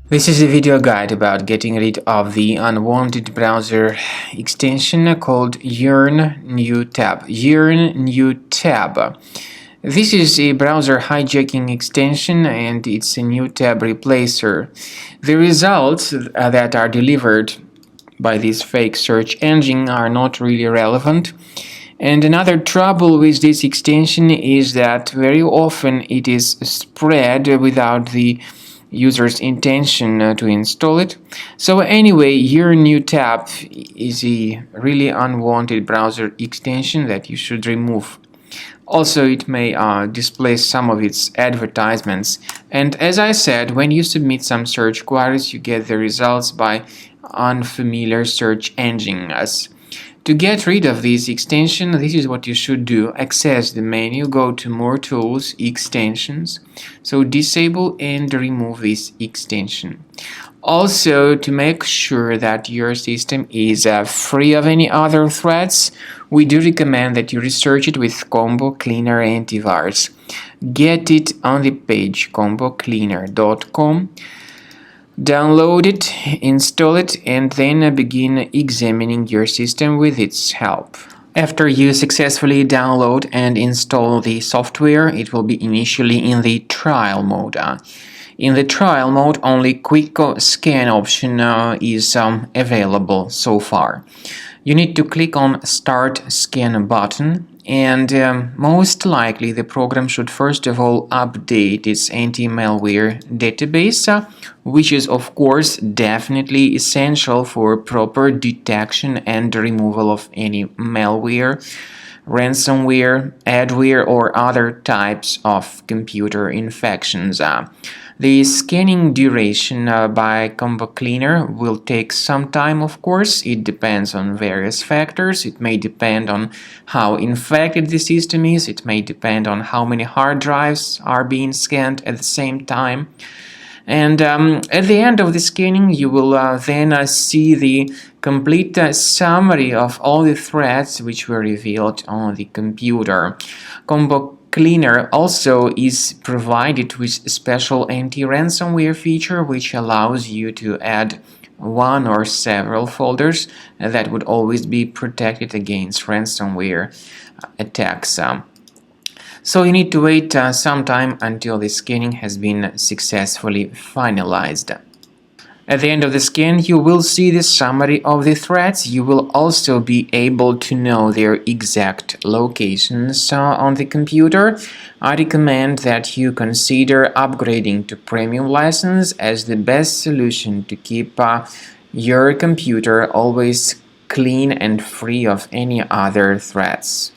This is a video guide about getting rid of the unwanted browser extension called Yearn New Tab. Yearn New Tab. This is a browser hijacking extension and it's a new tab replacer. The results that are delivered by this fake search engine are not really relevant. And another trouble with this extension is that very often it is spread without the user's intention to install it. So anyway, Yearn New Tab is a really unwanted browser extension that you should remove. Also, it may display some of its advertisements. And as I said, when you submit some search queries, you get the results by unfamiliar search engines. To get rid of this extension, this is what you should do. Access the menu, go to More Tools, Extensions. So disable and remove this extension. Also, to make sure that your system is free of any other threats, we do recommend that you research it with Combo Cleaner Antivirus. Get it on the page combocleaner.com. Download it, install it, and then begin examining your system with its help. After you successfully download and install the software, it will be initially in the trial mode. In the trial mode, only quick scan option is available so far. You need to click on Start Scan button, and most likely the program should first of all update its anti-malware database, which is of course definitely essential for proper detection and removal of any malware, ransomware, adware, or other types of computer infections. The scanning duration by Combo Cleaner will take some time, of course. It depends on various factors. It may depend on how infected the system is. It may depend on how many hard drives are being scanned at the same time. And at the end of the scanning, you will then see the complete summary of all the threats which were revealed on the computer. Combo Cleaner also is provided with a special anti-ransomware feature which allows you to add one or several folders that would always be protected against ransomware attacks. So you need to wait some time until the scanning has been successfully finalized. At the end of the scan, you will see the summary of the threats. You will also be able to know their exact locations on the computer. I recommend that you consider upgrading to premium license as the best solution to keep your computer always clean and free of any other threats.